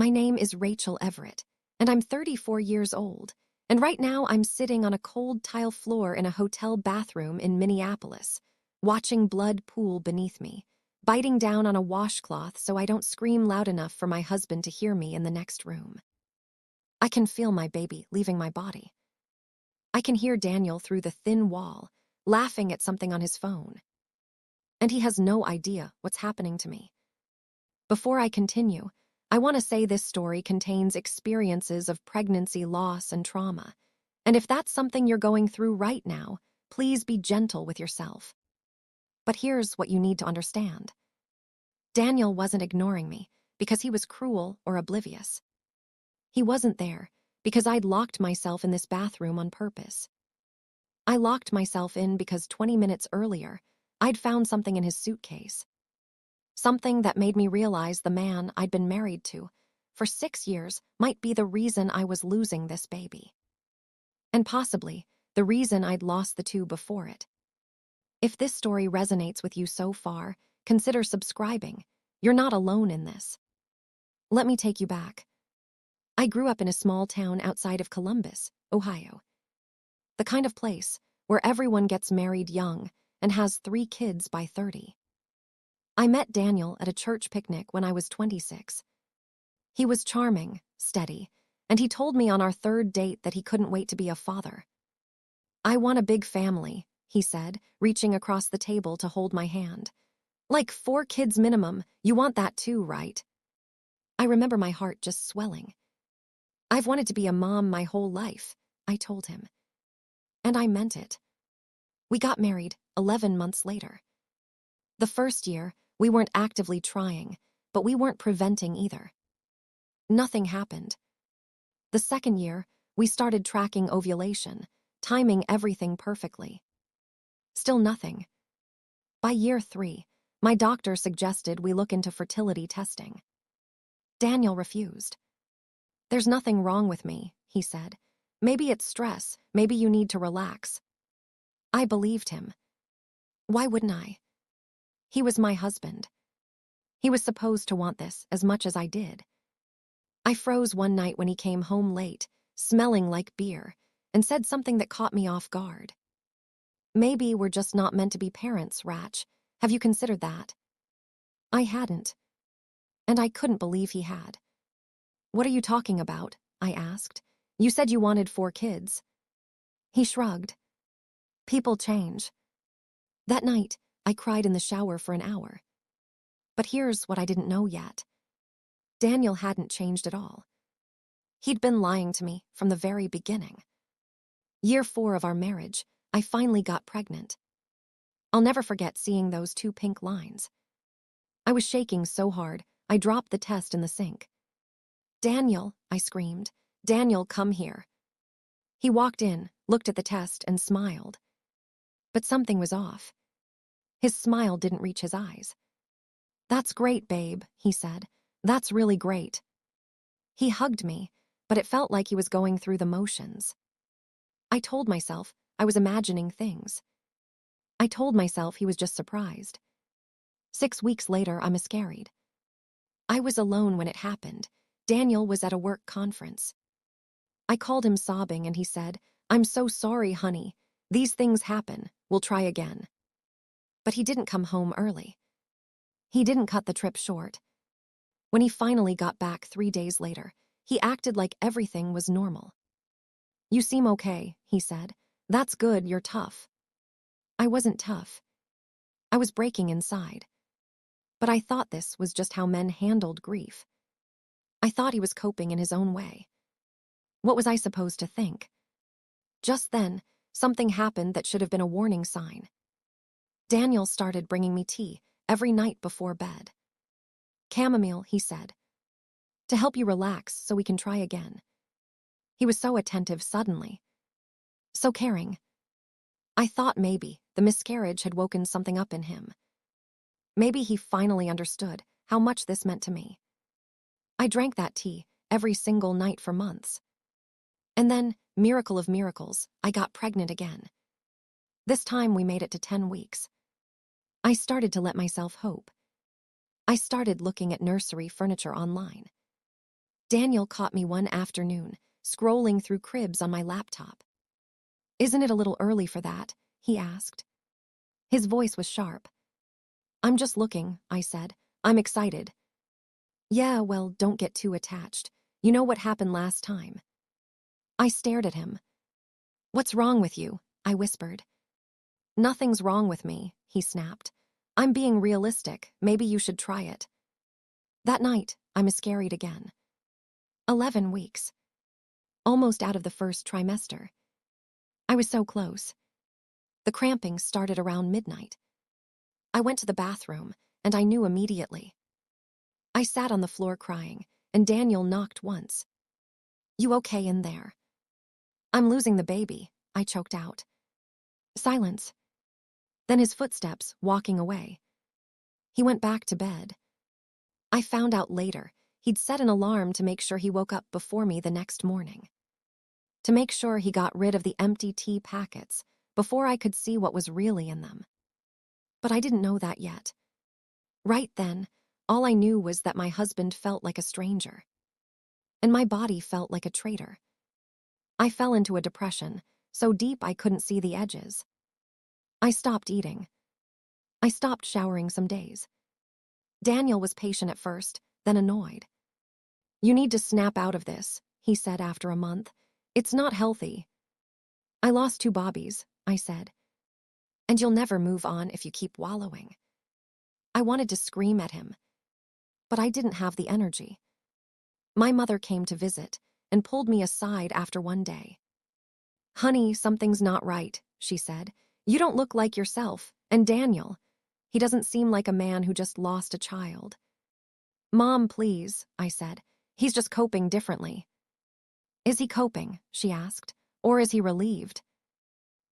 My name is Rachel Everett, and I'm 34 years old, and right now I'm sitting on a cold tile floor in a hotel bathroom in Minneapolis, watching blood pool beneath me, biting down on a washcloth so I don't scream loud enough for my husband to hear me in the next room. I can feel my baby leaving my body. I can hear Daniel through the thin wall, laughing at something on his phone. And he has no idea what's happening to me. Before I continue, I want to say this story contains experiences of pregnancy loss and trauma. And if that's something you're going through right now, please be gentle with yourself. But here's what you need to understand. Daniel wasn't ignoring me because he was cruel or oblivious. He wasn't there because I'd locked myself in this bathroom on purpose. I locked myself in because 20 minutes earlier, I'd found something in his suitcase. Something that made me realize the man I'd been married to for 6 years might be the reason I was losing this baby. And possibly the reason I'd lost the two before it. If this story resonates with you so far, consider subscribing. You're not alone in this. Let me take you back. I grew up in a small town outside of Columbus, Ohio. The kind of place where everyone gets married young and has 3 kids by 30. I met Daniel at a church picnic when I was 26. He was charming, steady, and he told me on our 3rd date that he couldn't wait to be a father. "I want a big family," he said, reaching across the table to hold my hand. "Like 4 kids minimum, you want that too, right?" I remember my heart just swelling. "I've wanted to be a mom my whole life," I told him. And I meant it. We got married 11 months later. The first year, we weren't actively trying, but we weren't preventing either. Nothing happened. The second year, we started tracking ovulation, timing everything perfectly. Still nothing. By year 3, my doctor suggested we look into fertility testing. Daniel refused. "There's nothing wrong with me," he said. "Maybe it's stress, maybe you need to relax." I believed him. Why wouldn't I? He was my husband. He was supposed to want this as much as I did. I froze one night when he came home late, smelling like beer, and said something that caught me off guard. "Maybe we're just not meant to be parents, Ratch. Have you considered that?" I hadn't. And I couldn't believe he had. "What are you talking about?" I asked. "You said you wanted 4 kids." He shrugged. People change. That night, I cried in the shower for an hour. But here's what I didn't know yet. Daniel hadn't changed at all. He'd been lying to me from the very beginning. Year 4 of our marriage, I finally got pregnant. I'll never forget seeing those 2 pink lines. I was shaking so hard, I dropped the test in the sink. "Daniel," I screamed. "Daniel, come here." He walked in, looked at the test, and smiled. But something was off. His smile didn't reach his eyes. "That's great, babe," he said. "That's really great." He hugged me, but it felt like he was going through the motions. I told myself I was imagining things. I told myself he was just surprised. 6 weeks later, I miscarried. I was alone when it happened. Daniel was at a work conference. I called him sobbing and he said, "I'm so sorry, honey. These things happen. We'll try again." But he didn't come home early. He didn't cut the trip short. When he finally got back 3 days later, he acted like everything was normal. "You seem okay," he said. "That's good, you're tough." I wasn't tough. I was breaking inside. But I thought this was just how men handled grief. I thought he was coping in his own way. What was I supposed to think? Just then, something happened that should have been a warning sign. Daniel started bringing me tea every night before bed. "Chamomile," he said, "to help you relax so we can try again." He was so attentive suddenly. So caring. I thought maybe the miscarriage had woken something up in him. Maybe he finally understood how much this meant to me. I drank that tea every single night for months. And then, miracle of miracles, I got pregnant again. This time we made it to 10 weeks. I started to let myself hope. I started looking at nursery furniture online. Daniel caught me one afternoon, scrolling through cribs on my laptop. "Isn't it a little early for that?" he asked. His voice was sharp. "I'm just looking," I said. "I'm excited." "Yeah, well, don't get too attached. You know what happened last time." I stared at him. "What's wrong with you?" I whispered. "Nothing's wrong with me," he snapped. "I'm being realistic. Maybe you should try it." That night, I miscarried again. 11 weeks. Almost out of the first trimester. I was so close. The cramping started around midnight. I went to the bathroom, and I knew immediately. I sat on the floor crying, and Daniel knocked once. "You okay in there?" "I'm losing the baby," I choked out. Silence. Then his footsteps, walking away. He went back to bed. I found out later he'd set an alarm to make sure he woke up before me the next morning. To make sure he got rid of the empty tea packets before I could see what was really in them. But I didn't know that yet. Right then, all I knew was that my husband felt like a stranger. And my body felt like a traitor. I fell into a depression, so deep I couldn't see the edges. I stopped eating. I stopped showering some days. Daniel was patient at first, then annoyed. "You need to snap out of this," he said after a month. "It's not healthy." "I lost 2 bobbies," I said. "And you'll never move on if you keep wallowing." I wanted to scream at him, but I didn't have the energy. My mother came to visit and pulled me aside after one day. "Honey, something's not right," she said. "You don't look like yourself, and Daniel, he doesn't seem like a man who just lost a child." "Mom, please," I said. "He's just coping differently." "Is he coping?" she asked. "Or is he relieved?"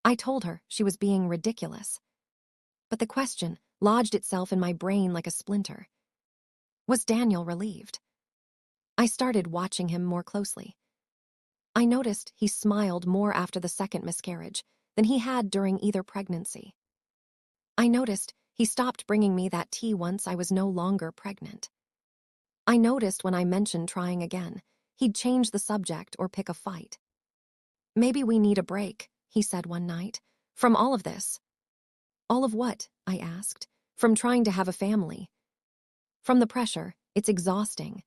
I told her she was being ridiculous. But the question lodged itself in my brain like a splinter. Was Daniel relieved? I started watching him more closely. I noticed he smiled more after the second miscarriage than he had during either pregnancy. I noticed he stopped bringing me that tea once I was no longer pregnant. I noticed when I mentioned trying again, he'd change the subject or pick a fight. "Maybe we need a break," he said one night, "from all of this." "All of what?" I asked. "From trying to have a family." "From the pressure. It's exhausting."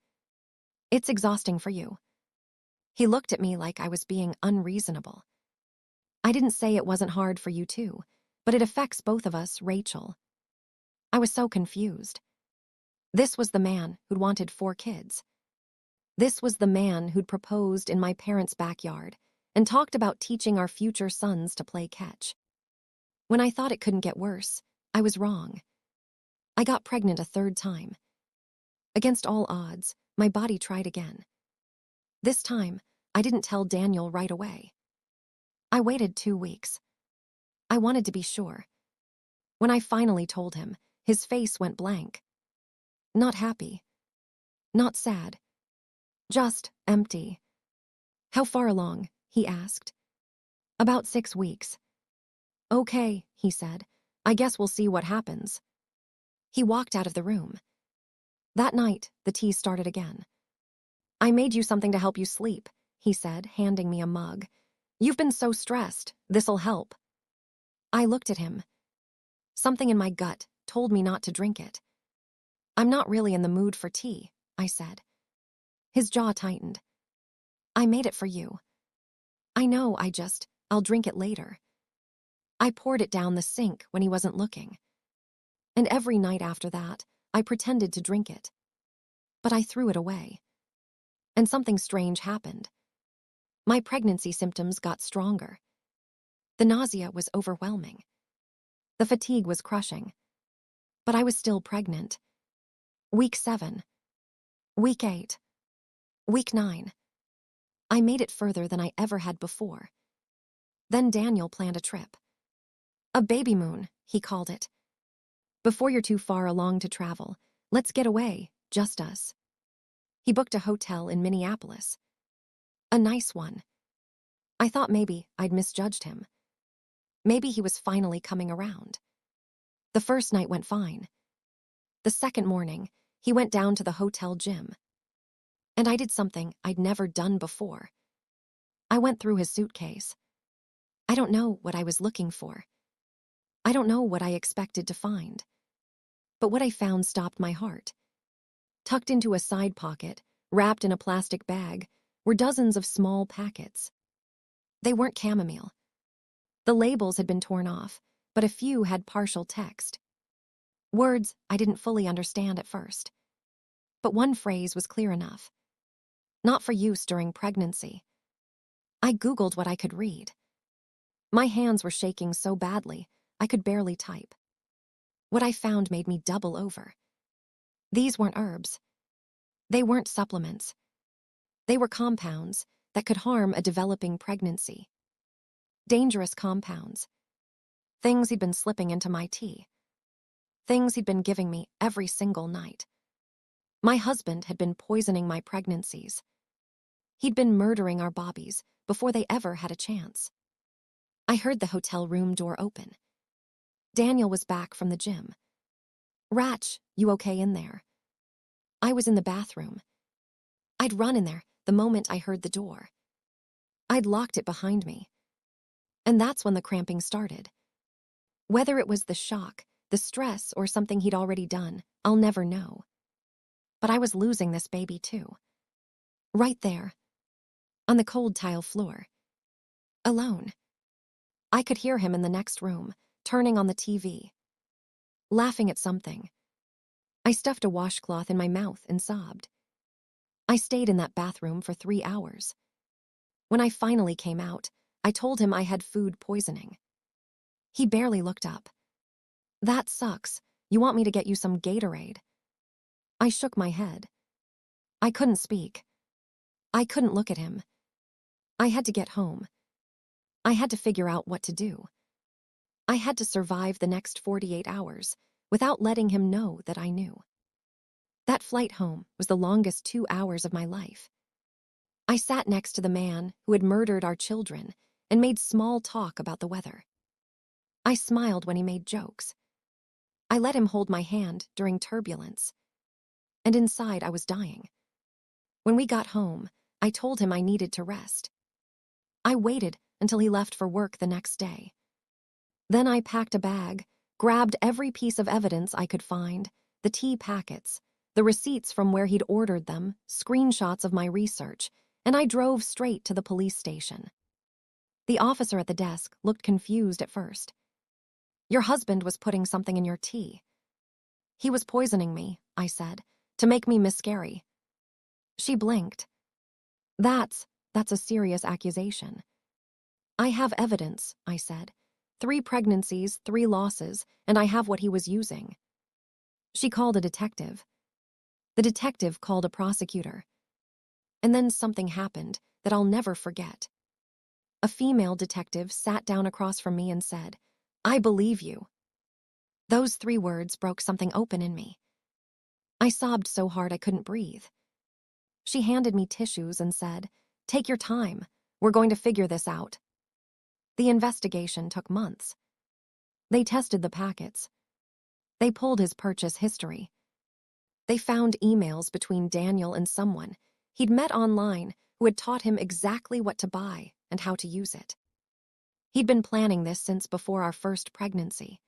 "It's exhausting for you." He looked at me like I was being unreasonable. "I didn't say it wasn't hard for you too, but it affects both of us, Rachel." I was so confused. This was the man who'd wanted 4 kids. This was the man who'd proposed in my parents' backyard and talked about teaching our future sons to play catch. When I thought it couldn't get worse, I was wrong. I got pregnant a 3rd time. Against all odds, my body tried again. This time, I didn't tell Daniel right away. I waited 2 weeks. I wanted to be sure. When I finally told him, his face went blank. Not happy. Not sad. Just empty. "How far along?" he asked. "About 6 weeks." "Okay," he said. "I guess we'll see what happens." He walked out of the room. That night, the tea started again. "I made you something to help you sleep," he said, handing me a mug. "You've been so stressed. This'll help." I looked at him. Something in my gut told me not to drink it. "I'm not really in the mood for tea," I said. His jaw tightened. "I made it for you." "I know, I'll drink it later." I poured it down the sink when he wasn't looking. And every night after that, I pretended to drink it. But I threw it away. And something strange happened. My pregnancy symptoms got stronger. The nausea was overwhelming. The fatigue was crushing. But I was still pregnant. Week 7. Week 8. Week 9. I made it further than I ever had before. Then Daniel planned a trip. A baby moon, he called it. "Before you're too far along to travel, let's get away, just us." He booked a hotel in Minneapolis. A nice one. I thought maybe I'd misjudged him. Maybe he was finally coming around. The first night went fine. The second morning, he went down to the hotel gym. And I did something I'd never done before. I went through his suitcase. I don't know what I was looking for. I don't know what I expected to find. But what I found stopped my heart. Tucked into a side pocket, wrapped in a plastic bag, were dozens of small packets. They weren't chamomile. The labels had been torn off, but a few had partial text. Words I didn't fully understand at first. But one phrase was clear enough. Not for use during pregnancy. I Googled what I could read. My hands were shaking so badly, I could barely type. What I found made me double over. These weren't herbs. They weren't supplements. They were compounds that could harm a developing pregnancy. Dangerous compounds. Things he'd been slipping into my tea. Things he'd been giving me every single night. My husband had been poisoning my pregnancies. He'd been murdering our bobbies before they ever had a chance. I heard the hotel room door open. Daniel was back from the gym. "Ratch, you okay in there?" I was in the bathroom. I'd run in there the moment I heard the door. I'd locked it behind me. And that's when the cramping started. Whether it was the shock, the stress, or something he'd already done, I'll never know. But I was losing this baby too. Right there, on the cold tile floor. Alone. I could hear him in the next room, turning on the TV. Laughing at something. I stuffed a washcloth in my mouth and sobbed. I stayed in that bathroom for 3 hours. When I finally came out, I told him I had food poisoning. He barely looked up. "That sucks. You want me to get you some Gatorade?" I shook my head. I couldn't speak. I couldn't look at him. I had to get home. I had to figure out what to do. I had to survive the next 48 hours without letting him know that I knew. That flight home was the longest 2 hours of my life. I sat next to the man who had murdered our children and made small talk about the weather. I smiled when he made jokes. I let him hold my hand during turbulence. And inside I was dying. When we got home, I told him I needed to rest. I waited until he left for work the next day. Then I packed a bag, grabbed every piece of evidence I could find, the tea packets, the receipts from where he'd ordered them, screenshots of my research, and I drove straight to the police station. The officer at the desk looked confused at first. "Your husband was putting something in your tea." "He was poisoning me," I said, "to make me miscarry." She blinked. That's a serious accusation." "I have evidence," I said. 3 pregnancies, 3 losses, and I have what he was using." She called a detective. The detective called a prosecutor. And then something happened that I'll never forget. A female detective sat down across from me and said, "I believe you." Those 3 words broke something open in me. I sobbed so hard I couldn't breathe. She handed me tissues and said, "Take your time. We're going to figure this out." The investigation took months. They tested the packets. They pulled his purchase history. They found emails between Daniel and someone he'd met online who had taught him exactly what to buy and how to use it. He'd been planning this since before our first pregnancy.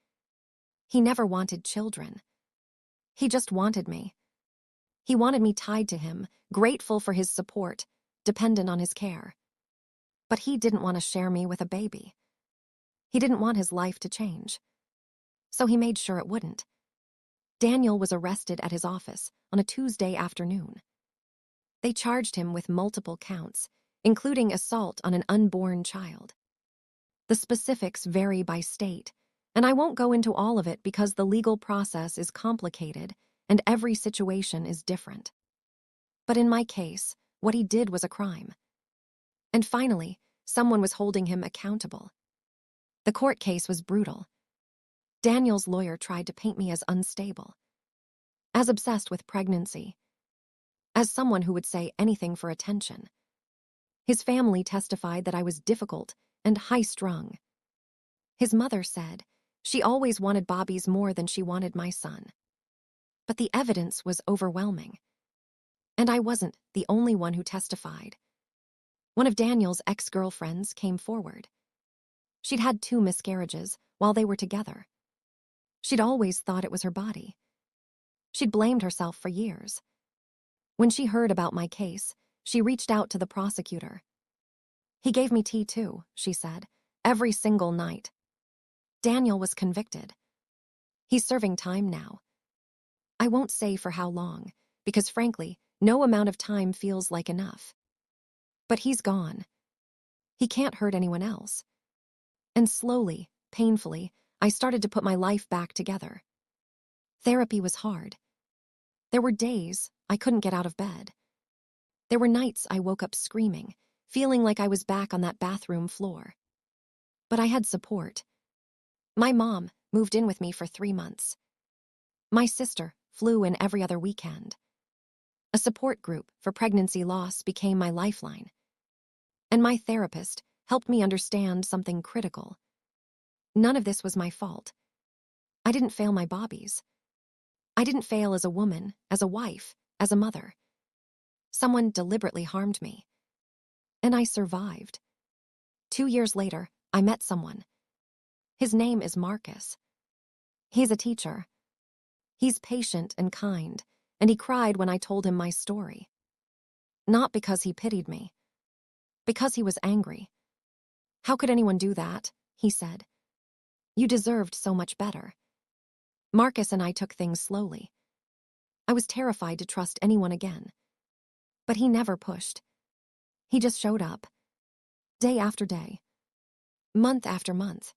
He never wanted children. He just wanted me. He wanted me tied to him, grateful for his support, dependent on his care. But he didn't want to share me with a baby. He didn't want his life to change. So he made sure it wouldn't. Daniel was arrested at his office on a Tuesday afternoon. They charged him with multiple counts, including assault on an unborn child. The specifics vary by state, and I won't go into all of it because the legal process is complicated and every situation is different. But in my case, what he did was a crime. And finally, someone was holding him accountable. The court case was brutal. Daniel's lawyer tried to paint me as unstable, as obsessed with pregnancy, as someone who would say anything for attention. His family testified that I was difficult and high-strung. His mother said she always wanted Bobby's more than she wanted my son. But the evidence was overwhelming. And I wasn't the only one who testified. One of Daniel's ex-girlfriends came forward. She'd had 2 miscarriages while they were together. She'd always thought it was her body. She'd blamed herself for years. When she heard about my case, she reached out to the prosecutor. "He gave me tea too," she said, "every single night." Daniel was convicted. He's serving time now. I won't say for how long, because frankly, no amount of time feels like enough. But he's gone. He can't hurt anyone else. And slowly, painfully, I started to put my life back together. Therapy was hard. There were days I couldn't get out of bed. There were nights I woke up screaming, feeling like I was back on that bathroom floor. But I had support. My mom moved in with me for 3 months. My sister flew in every other weekend. A support group for pregnancy loss became my lifeline. And my therapist helped me understand something critical. None of this was my fault. I didn't fail my bobbies. I didn't fail as a woman, as a wife, as a mother. Someone deliberately harmed me. And I survived. 2 years later, I met someone. His name is Marcus. He's a teacher. He's patient and kind, and he cried when I told him my story. Not because he pitied me. Because he was angry. "How could anyone do that?" he said. "You deserved so much better." Marcus and I took things slowly. I was terrified to trust anyone again. But he never pushed. He just showed up. Day after day. Month after month.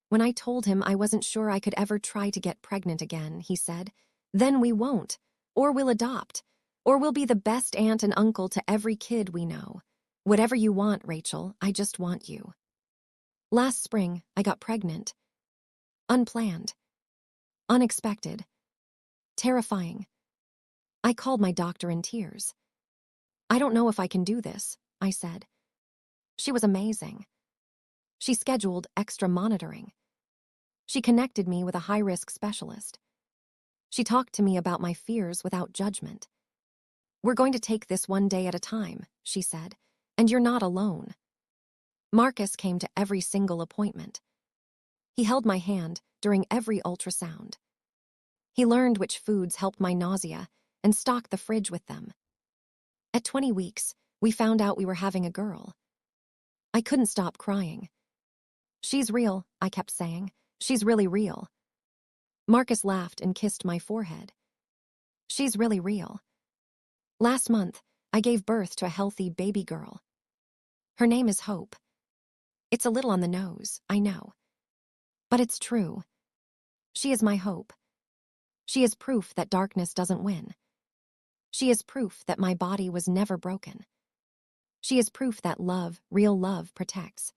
When I told him I wasn't sure I could ever try to get pregnant again, he said, "Then we won't. Or we'll adopt. Or we'll be the best aunt and uncle to every kid we know. Whatever you want, Rachel, I just want you." Last spring, I got pregnant. Unplanned. Unexpected. Terrifying. I called my doctor in tears. "I don't know if I can do this," I said. She was amazing. She scheduled extra monitoring. She connected me with a high-risk specialist. She talked to me about my fears without judgment. "We're going to take this one day at a time," she said, "and you're not alone." Marcus came to every single appointment. He held my hand during every ultrasound. He learned which foods helped my nausea and stocked the fridge with them. At 20 weeks, we found out we were having a girl. I couldn't stop crying. "She's real," I kept saying. "She's really real." Marcus laughed and kissed my forehead. "She's really real." Last month, I gave birth to a healthy baby girl. Her name is Hope. It's a little on the nose, I know. But it's true. She is my hope. She is proof that darkness doesn't win. She is proof that my body was never broken. She is proof that love, real love, protects.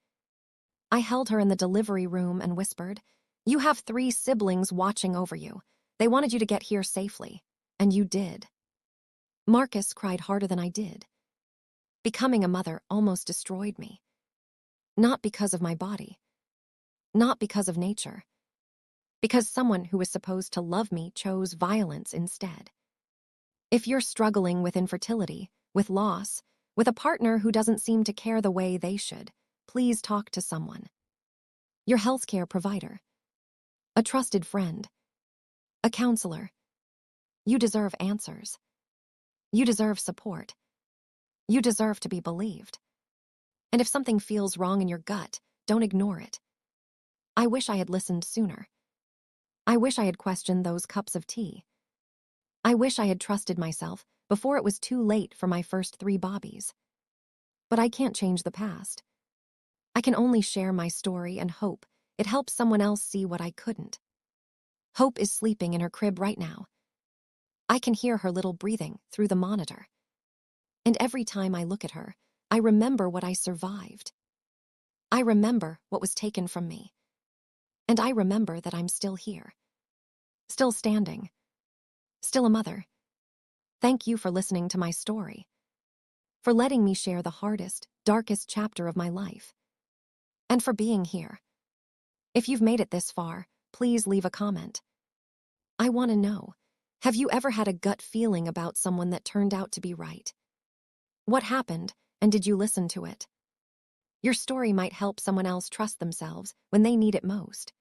I held her in the delivery room and whispered, "You have 3 siblings watching over you. They wanted you to get here safely. And you did." Marcus cried harder than I did. Becoming a mother almost destroyed me. Not because of my body. Not because of nature. Because someone who was supposed to love me chose violence instead. If you're struggling with infertility, with loss, with a partner who doesn't seem to care the way they should, please talk to someone. Your healthcare provider. A trusted friend. A counselor. You deserve answers. You deserve support. You deserve to be believed. And if something feels wrong in your gut, don't ignore it. I wish I had listened sooner. I wish I had questioned those cups of tea. I wish I had trusted myself before it was too late for my first 3 bobbies. But I can't change the past. I can only share my story and hope it helps someone else see what I couldn't. Hope is sleeping in her crib right now. I can hear her little breathing through the monitor. And every time I look at her, I remember what I survived. I remember what was taken from me. And I remember that I'm still here. Still standing. Still a mother. Thank you for listening to my story. For letting me share the hardest, darkest chapter of my life. And for being here. If you've made it this far, please leave a comment. I want to know, Have you ever had a gut feeling about someone that turned out to be right? What happened, and did you listen to it? Your story might help someone else trust themselves when they need it most.